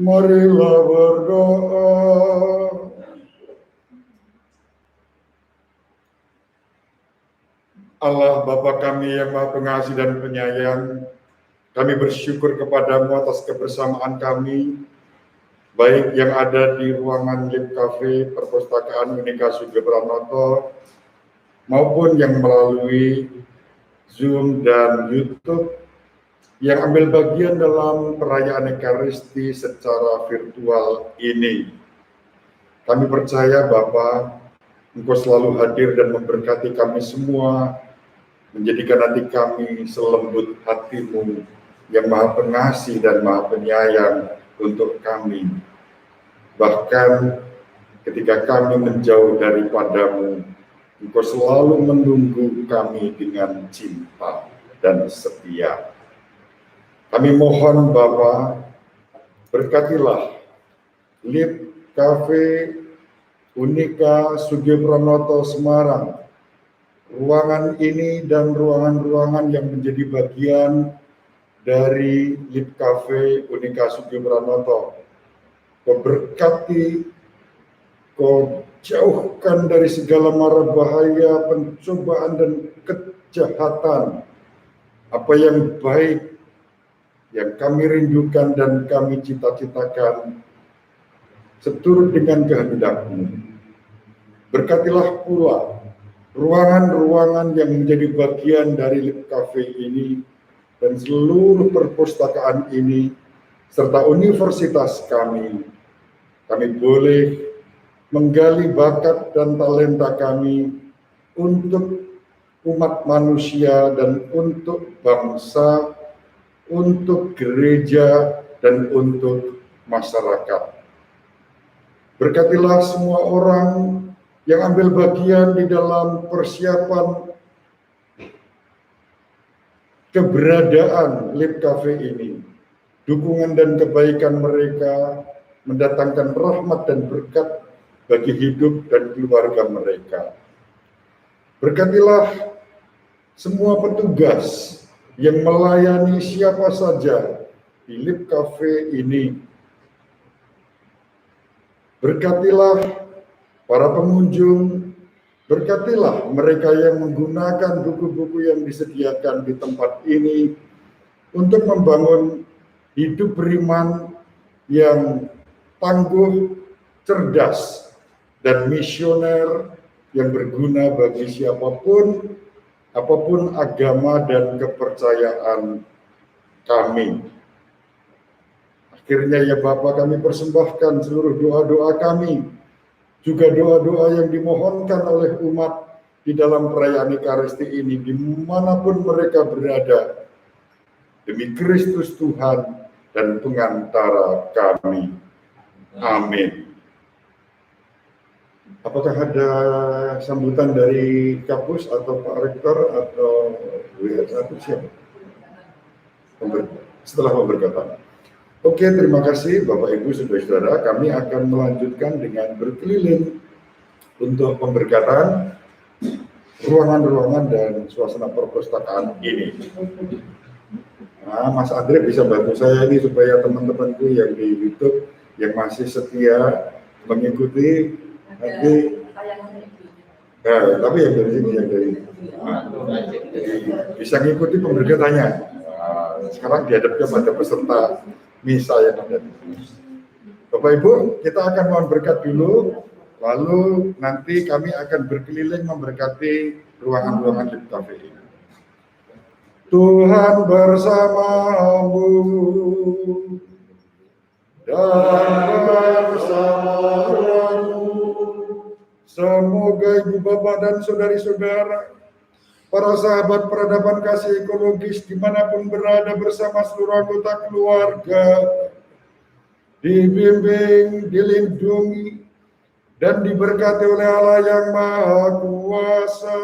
Marilah berdoa. Allah Bapa kami yang Maha Pengasih dan Penyayang, kami bersyukur kepadamu atas kebersamaan kami, baik yang ada di ruangan Lip Cafe Perpustakaan Unika Sugeng Pranoto, maupun yang melalui Zoom dan YouTube, yang ambil bagian dalam perayaan Ekaristi secara virtual ini. Kami percaya Bapa, Engkau selalu hadir dan memberkati kami semua, menjadikan hati kami selembut hati-Mu yang Maha Pengasih dan Maha Penyayang untuk kami. Bahkan ketika kami menjauh daripada-Mu, Engkau selalu menunggu kami dengan cinta dan setia. Kami mohon Bapa, berkatilah Lip Cafe Unika Sugeng Pranoto Semarang, ruangan ini dan ruangan-ruangan yang menjadi bagian dari Lip Cafe Unika Sugeng Pranoto. Kau berkati, Kau jauhkan dari segala mara bahaya, pencobaan dan kejahatan. Apa yang baik yang kami rindukan dan kami cita-citakan seturut dengan kehendak-Mu. Berkatilah pula ruangan-ruangan yang menjadi bagian dari Lip Cafe ini dan seluruh perpustakaan ini serta universitas kami. Kami boleh menggali bakat dan talenta kami untuk umat manusia dan untuk bangsa, untuk gereja dan untuk masyarakat. Berkatilah semua orang yang ambil bagian di dalam persiapan keberadaan Lip Cafe ini. Dukungan dan kebaikan mereka mendatangkan rahmat dan berkat bagi hidup dan keluarga mereka. Berkatilah semua petugas yang melayani siapa saja di Lip Cafe ini. Berkatilah para pengunjung, berkatilah mereka yang menggunakan buku-buku yang disediakan di tempat ini untuk membangun hidup beriman yang tangguh, cerdas, dan misioner yang berguna bagi siapapun, apapun agama dan kepercayaan kami. Akhirnya ya Bapa, kami persembahkan seluruh doa-doa kami, juga doa-doa yang dimohonkan oleh umat di dalam perayaan Ekaristi ini, dimanapun mereka berada, demi Kristus Tuhan dan pengantara kami. Amin. Apakah ada sambutan dari Kapus atau Pak Rektor atau WR1 siapa? Setelah pemberkatan. Oke, terima kasih Bapak Ibu Saudara-saudara. Kami akan melanjutkan dengan berkeliling untuk pemberkatan ruangan-ruangan dan suasana perpustakaan ini. Nah, Mas Andre bisa bantu saya ini supaya teman-temanku yang di YouTube yang masih setia mengikuti nanti. Tapi yang dari sini, yang dari bisa mengikuti pemberkatannya. Nah, sekarang dihadapkan pada peserta misa yang ada. Bapak Ibu, kita akan mohon berkat dulu, lalu nanti kami akan berkeliling memberkati ruangan-ruangan Lip Cafe ini. Tuhan bersamamu dan bersamamu. Semoga Ibu Bapak dan Saudari-saudara, para sahabat peradaban kasih ekologis dimanapun berada bersama seluruh anggota keluarga, dibimbing, dilindungi, dan diberkati oleh Allah yang Maha Kuasa,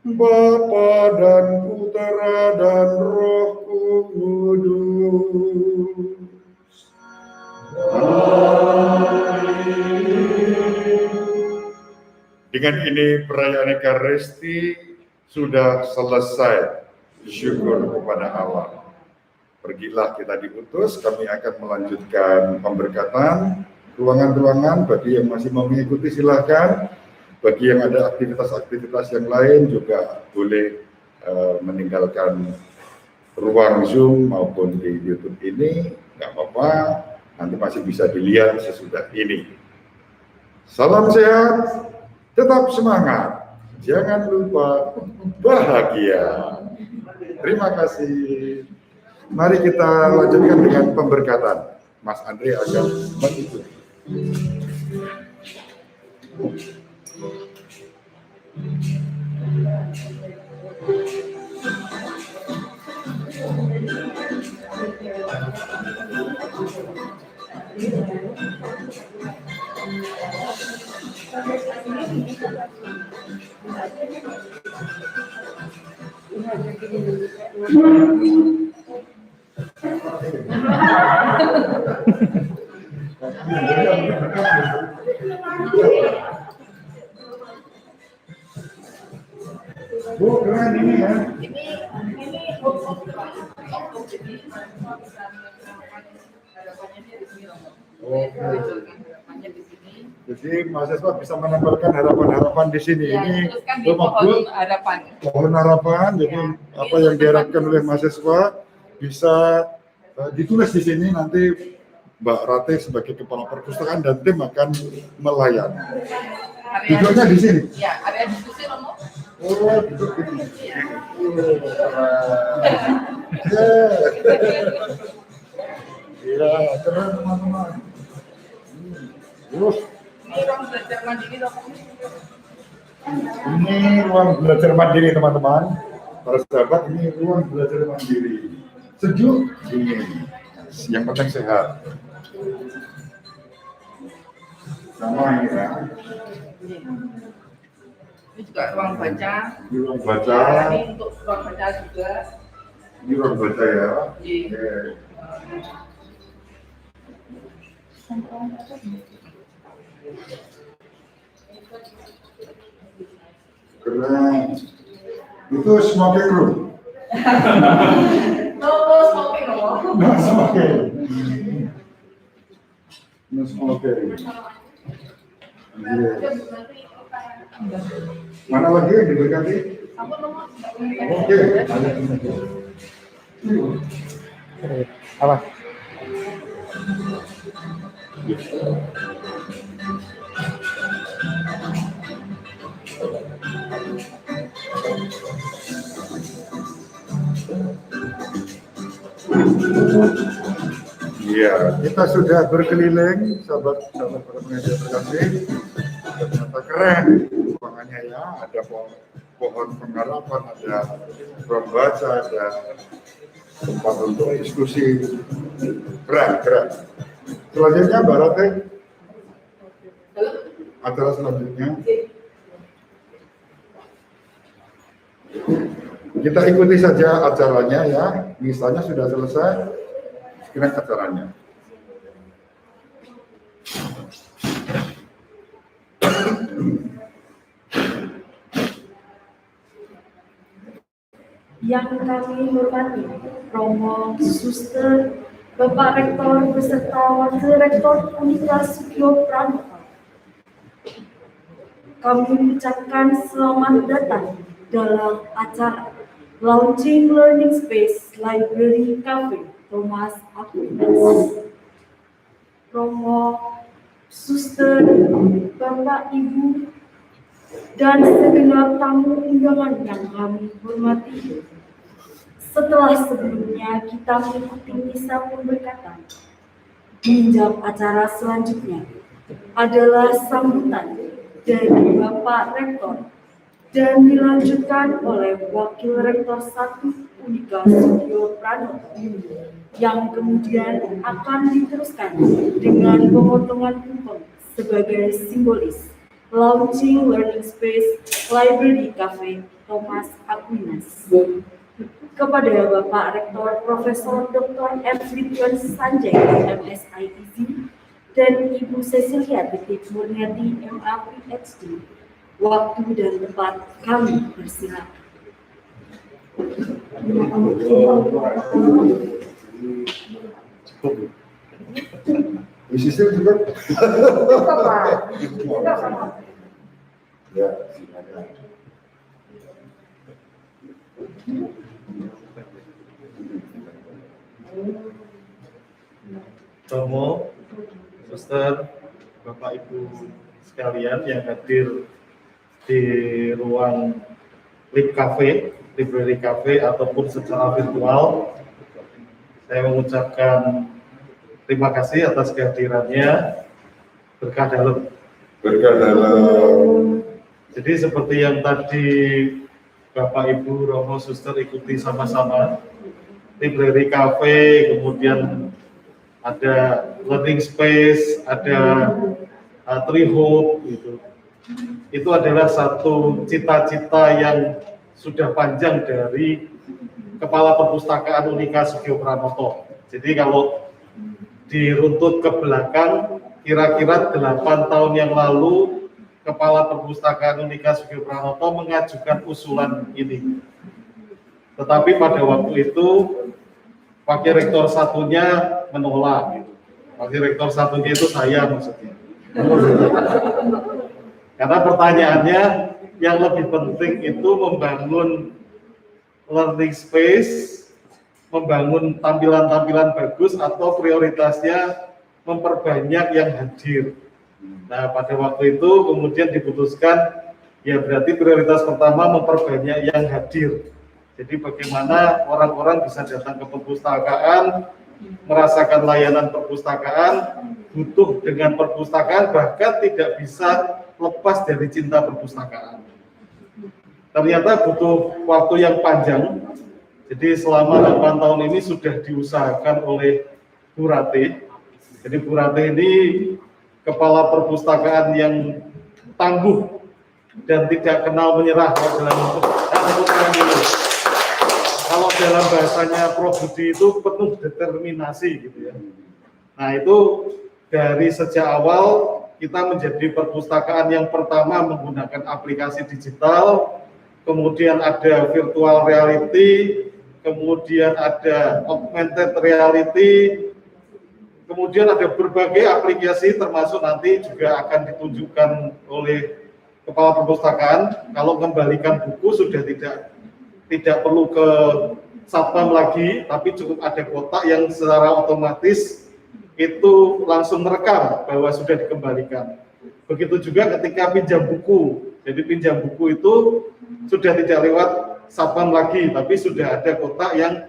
Bapa dan Putera dan Roh Kudus. Dengan ini perayaan Ekaristi sudah selesai. Syukur kepada Allah. pergilah kita diutus, kami akan melanjutkan pemberkatan ruangan-ruangan. Bagi yang masih mau mengikuti silahkan, bagi yang ada aktivitas-aktivitas yang lain juga boleh meninggalkan ruang Zoom maupun di YouTube ini, nggak apa-apa, nanti masih bisa dilihat sesudah ini. Salam sehat, tetap semangat, jangan lupa bahagia. Terima kasih. Mari kita lanjutkan dengan pemberkatan. Mas Andre akan mengikuti. Bu, keren ini ya. Jadi mahasiswa bisa menempelkan harapan-harapan di sini. Ya, ini pohon harapan. Pohon harapan. Jadi apa yang diharapkan oleh mahasiswa bisa ditulis di sini. Nanti Mbak Rate sebagai kepala perpustakaan dan tim akan melayani. Duduknya di sini. Ya, area diskusi Romo. Oh, duduk ini. Iya, keren teman-teman. Terus Ini ruang belajar mandiri Romo. ini ruang belajar mandiri teman-teman. Para sahabat, ini ruang belajar mandiri. Sejuk, dingin. Yang penting sehat. Sama ini ya. Ini juga ruang baca. Ini ruang baca. Ini untuk ruang baca juga. Ini ruang baca ya. Iya. Keren. Itu smoking room. No smoking Romo. No smoking. No smoking. Yes. Mana lagi yang diberkati? Oke. Apa? Iya, kita sudah berkeliling, sahabat-sahabat para pengajar terkasih. Ternyata keren ruangannya ya, ada pohon pengharapan, ada ruang baca, ada tempat untuk diskusi. Keren. Selanjutnya Mbak Rate, acara selanjutnya. Kita ikuti saja acaranya ya, misalnya sudah selesai, sekarang acaranya. Yang kami hormati, Romo, Suster, Bapak Rektor beserta Wakil Rektor Universitas Sugio Pranoto. Kami mengucapkan selamat datang dalam acara Launching Learning Space Library Cafe Thomas Aquinas. Romo, Suster, Bapak, Ibu, dan segenap tamu undangan yang kami hormati. Setelah sebelumnya kita mengikuti misa pemberkatan, menjawab acara selanjutnya adalah sambutan dari Bapak Rektor dan dilanjutkan oleh Wakil Rektor 1 Unika Sugio Pranoto yang kemudian akan diteruskan dengan pemotongan tumpeng sebagai simbolis Launching Learning Space Library Cafe Thomas Aquinas. Kepada Bapak Rektor Profesor Dr. F. Ridwan Sanjay, MSITZ, dan Ibu Cecilia Titik Murniati, MA PhD, waktu dan tempat kami persilakan. Cukup. Yusisir juga. Cukup Pak. Cukup Pak. Ya, silakan. Romo, Suster, Bapak Ibu sekalian yang hadir di ruang Lip Cafe, Library Cafe ataupun secara virtual, saya mengucapkan terima kasih atas kehadirannya. Berkah dalam. Berkah dalam. Jadi seperti yang tadi Bapak Ibu Romo Suster ikuti sama-sama, Library Cafe, kemudian ada learning space, ada tree hope gitu. Itu adalah satu cita-cita yang sudah panjang dari Kepala Perpustakaan Unika Sugio Pranoto. Jadi kalau diruntut ke belakang, kira-kira 8 tahun yang lalu Kepala Perpustakaan Unika Sugio Pranoto mengajukan usulan ini. Tetapi pada waktu itu Wakil Rektor satunya menolak. Gitu. Wakil Rektor satunya itu saya maksudnya. Karena pertanyaannya yang lebih penting itu membangun learning space, membangun tampilan-tampilan bagus atau prioritasnya memperbanyak yang hadir. Nah pada waktu itu kemudian diputuskan ya berarti prioritas pertama memperbanyak yang hadir. Jadi bagaimana orang-orang bisa datang ke perpustakaan, merasakan layanan perpustakaan, butuh dengan perpustakaan, bahkan tidak bisa lepas dari cinta perpustakaan. Ternyata butuh waktu yang panjang. Jadi selama 8 tahun ini sudah diusahakan oleh Bu Rate. Jadi Bu Rate ini kepala perpustakaan yang tangguh dan tidak kenal menyerah kalau dalam bahasanya Prof Budi itu penuh determinasi gitu ya. Nah itu dari sejak awal kita menjadi perpustakaan yang pertama menggunakan aplikasi digital, kemudian ada virtual reality, kemudian ada augmented reality, kemudian ada berbagai aplikasi termasuk nanti juga akan ditunjukkan oleh Kepala Perpustakaan. Kalau kembalikan buku sudah tidak perlu ke satpam lagi, tapi cukup ada kotak yang secara otomatis itu langsung merekam bahwa sudah dikembalikan. Begitu juga ketika pinjam buku. Jadi pinjam buku itu sudah tidak lewat satpam lagi, tapi sudah ada kotak yang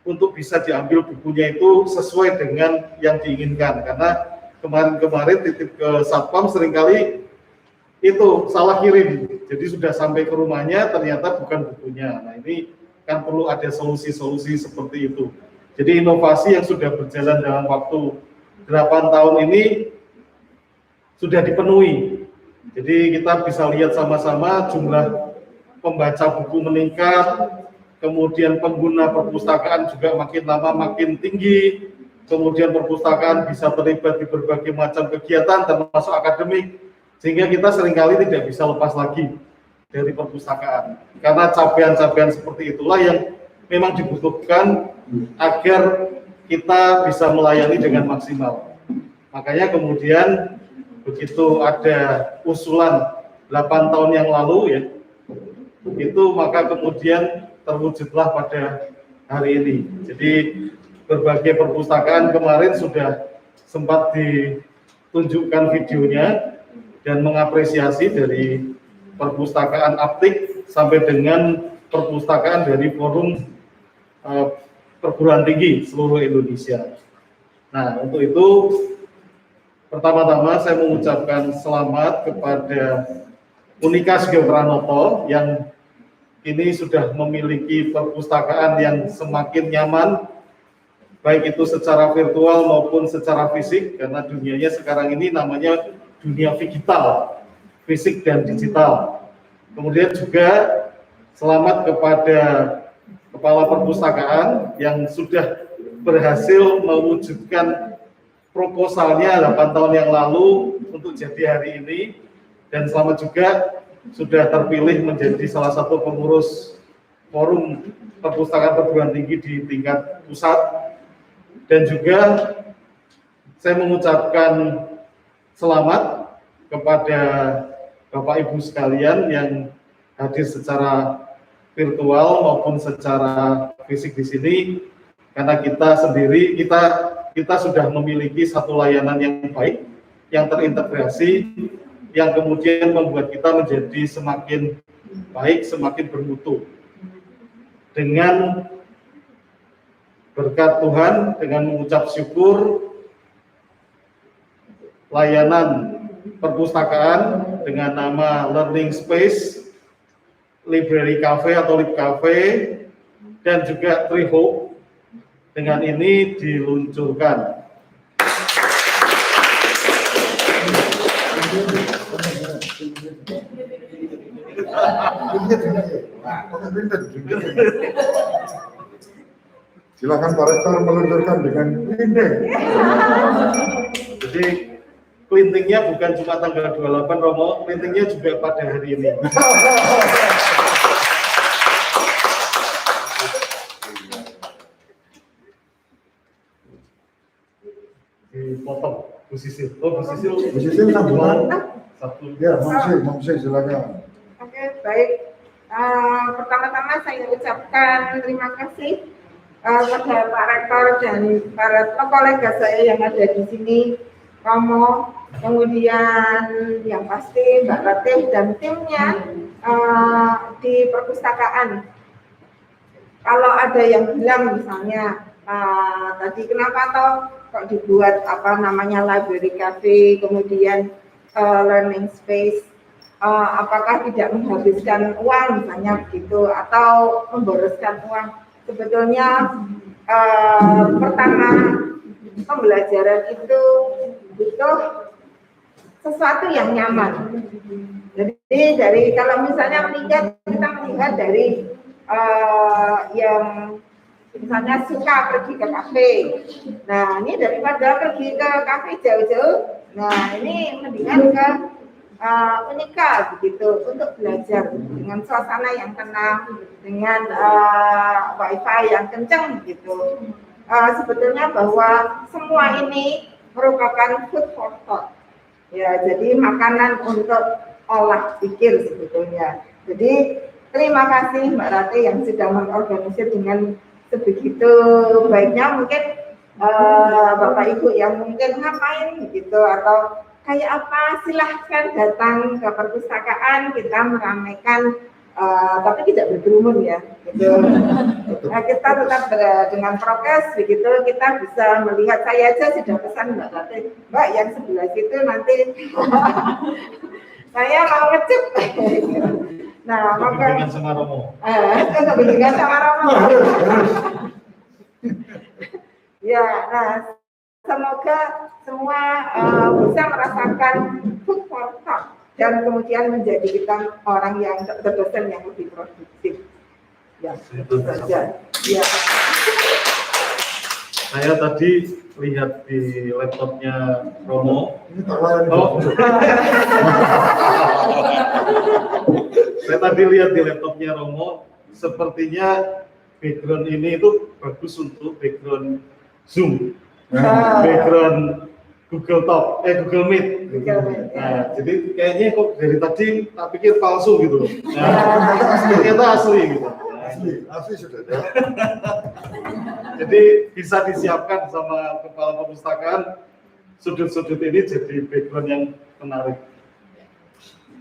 untuk bisa diambil bukunya itu sesuai dengan yang diinginkan. Karena kemarin-kemarin titip ke satpam seringkali itu salah kirim, jadi sudah sampai ke rumahnya ternyata bukan bukunya. Nah ini kan perlu ada solusi-solusi seperti itu. Jadi inovasi yang sudah berjalan dalam waktu 8 tahun ini sudah dipenuhi. Jadi kita bisa lihat sama-sama jumlah pembaca buku meningkat, kemudian pengguna perpustakaan juga makin lama makin tinggi, kemudian perpustakaan bisa terlibat di berbagai macam kegiatan termasuk akademik. Sehingga kita seringkali tidak bisa lepas lagi dari perpustakaan. Karena capaian-capaian seperti itulah yang memang dibutuhkan agar kita bisa melayani dengan maksimal. Makanya kemudian begitu ada usulan 8 tahun yang lalu ya, itu maka kemudian terwujudlah pada hari ini. Jadi berbagai perpustakaan kemarin sudah sempat ditunjukkan videonya, dan mengapresiasi dari perpustakaan aptik sampai dengan perpustakaan dari forum perguruan tinggi seluruh Indonesia. Nah untuk itu pertama-tama saya mengucapkan selamat kepada Unika Sugio Pranoto yang ini sudah memiliki perpustakaan yang semakin nyaman, baik itu secara virtual maupun secara fisik, karena dunianya sekarang ini namanya dunia digital, fisik dan digital. Kemudian juga selamat kepada Kepala Perpustakaan yang sudah berhasil mewujudkan proposalnya 8 tahun yang lalu untuk jadi hari ini, dan selamat juga sudah terpilih menjadi salah satu pengurus forum perpustakaan perguruan tinggi di tingkat pusat. Dan juga saya mengucapkan selamat kepada Bapak Ibu sekalian yang hadir secara virtual maupun secara fisik di sini, karena kita sudah memiliki satu layanan yang baik, yang terintegrasi, yang kemudian membuat kita menjadi semakin baik, semakin bermutu. Dengan berkat Tuhan, dengan mengucap syukur, layanan perpustakaan dengan nama Learning Space, Library Cafe atau Lib Cafe, dan juga Tree Hope dengan ini diluncurkan. Silakan Pak Rektor meluncurkan dengan dinding. Jadi clintingnya bukan cuma tanggal 28 Romo, clintingnya juga pada hari ini. Dipotong Bu Sisil. Oh Bu Sisil. Bu Sisil sambungan. Satu. Ya, Mamsi silakan. Oke, baik. Pertama-tama saya ucapkan terima kasih kepada Pak Rektor dan para kolega saya yang ada di sini, Romo, kemudian yang pasti Mbak Ratih dan timnya di perpustakaan. Kalau ada yang bilang misalnya tadi kenapa kok dibuat library cafe, kemudian learning space, apakah tidak menghabiskan uang misalnya begitu atau memboroskan uang? Sebetulnya pertama pembelajaran itu butuh sesuatu yang nyaman. Jadi kalau misalnya kita melihat dari yang misalnya suka pergi ke kafe. Nah, ini daripada pergi ke kafe jauh-jauh, nah ini mendingan ke Unika begitu untuk belajar dengan suasana yang tenang, dengan wifi yang kencang gitu. Sebetulnya bahwa semua ini merupakan food for thought. Ya, jadi makanan untuk olah pikir sebetulnya. Jadi terima kasih Mbak Ratih yang sudah mengorganisir dengan sebegitu baiknya. Mungkin Bapak Ibu yang mungkin ngapain gitu atau kayak apa, silahkan datang ke perpustakaan, kita meramaikan, tapi tidak berkerumun ya gitu. Nah, kita tetap dengan prokes begitu, kita bisa melihat. Saya aja sudah pesan Mbak Ratih, Mbak yang sebelah situ nanti saya mau ngecek. Nah, maka Bimbingan sama Romo. Bimbingan sama Romo. Ya, nah semoga semua bisa merasakan food for thought dan kemudian menjadi kita orang yang terdosen yang lebih produktif. Ya, itu saja. Ya. Saya tadi lihat di laptopnya Romo. Ini tak layan. Oh. Saya tadi lihat di laptopnya Romo, sepertinya background ini itu bagus untuk background Zoom, background Google Google Meet. Nah, jadi kayaknya kok dari tadi tak pikir palsu gitu. Nah, ternyata asli gitu. Asli sudah ada. Jadi bisa disiapkan sama kepala perpustakaan sudut-sudut ini jadi background yang menarik.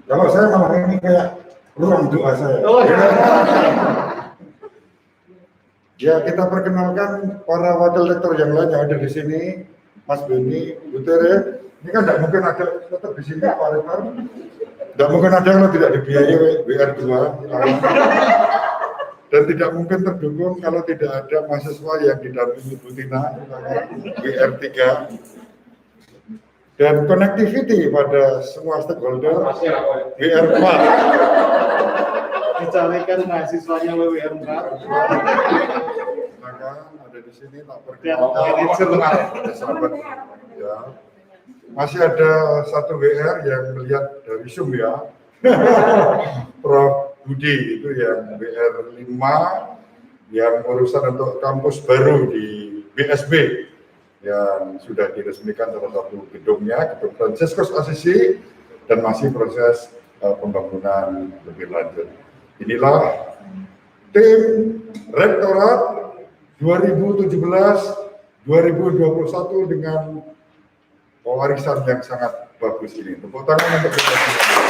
Kalau saya malah ini kayak ruang doa saya. Oh, ya. Ya, kita perkenalkan para wakil rektor yang lain yang ada di sini, Mas Beni, Bu Tere. Ini kan tidak mungkin ada tetap di sini Pak Rektor. Tidak mungkin ada kalau tidak dibiayai WR2. Dan tidak mungkin terdukung kalau tidak ada mahasiswa yang didampingi Bu Tina, WR3. Dan connectivity pada semua stakeholder, WR4. Dicarikan mahasiswanya WWR4. Maka ada di sini tak Manajer. sahabat. Ya. Masih ada satu WR yang melihat dari Zoom ya. Prof Budi itu yang WR5 yang urusan untuk kampus baru di BSB. yang sudah diresmikan salah satu gedungnya, Gedung Fransiskus Assisi, dan masih proses pembangunan lebih lanjut. Inilah tim Rektorat 2017-2021 dengan pewarisan yang sangat bagus ini. Tepuk tangan untuk kita semua.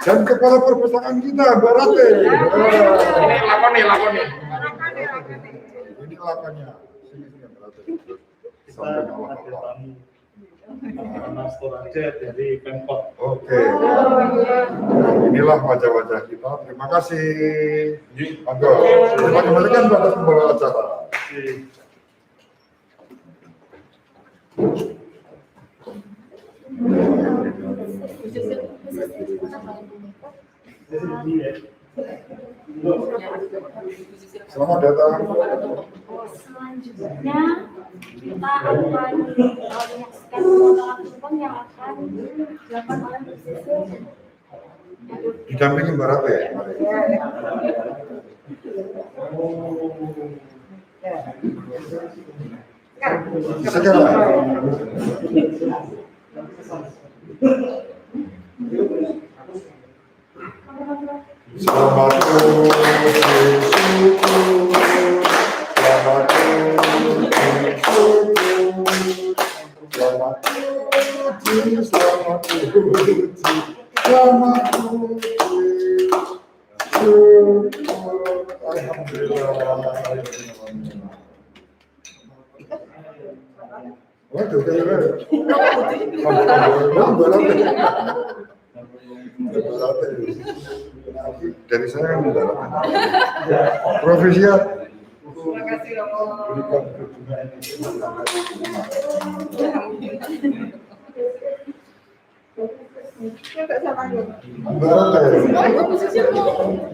Dan kepala perpustakaan kita, Mbak Rate. Ini lakon nih. Ini lakonnya. Sini, Mbak Rate. Kita ada tamu. Mas Toraja dari Pemkot. Oke. Inilah wajah-wajah kita. Terima kasih. Monggo. Terima kembalikan pada pembawa acara. Selamat datang. Selanjutnya kita akan menyaksikan potongan tumpeng yang akan dilakukan oleh musisi. Didampingi Mbak Rate. Sekarang. Selamat dari saya kan Profesiat. Terima kasih Romo.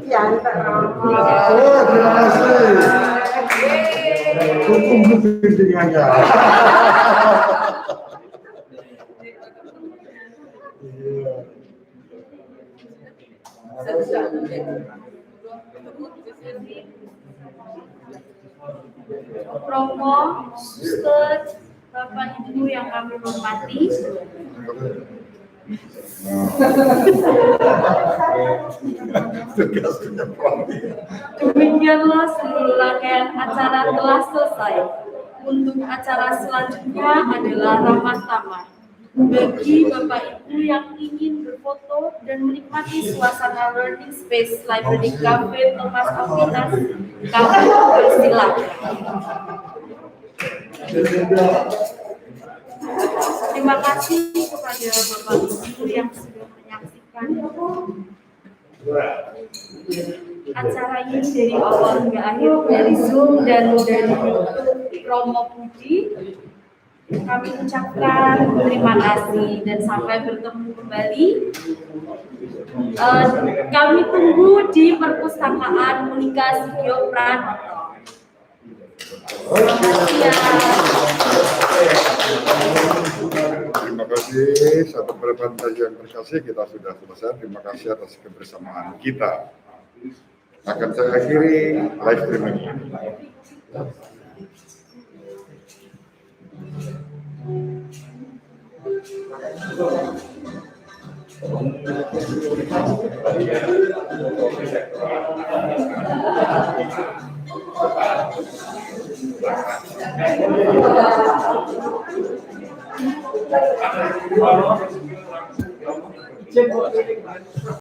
Ya, Pak Romo. Oh, terima kasih. Hukum bimbingannya. Romo, suster, Bapak Ibu yang kami hormati, demikianlah seluruh rangkaian acara telah selesai. Untuk acara selanjutnya adalah ramah tamah. Bagi Bapak Ibu yang ingin berfoto dan menikmati suasana learning space Library Cafe Thomas Aquinas, kami persilakan. Terima kasih kepada Bapak Ibu yang sudah menyaksikan acara ini dari awal hingga akhir dari Zoom dan dari YouTube Romo Budi. Kami ucapkan terima kasih dan sampai bertemu kembali. Kami tunggu di perpustakaan Monika Sugio Pranoto. Terima kasih, satu perbankan yang berkasih, kita sudah selesai. Terima kasih atas kebersamaan kita. Akan saya akhiri live streaming ini.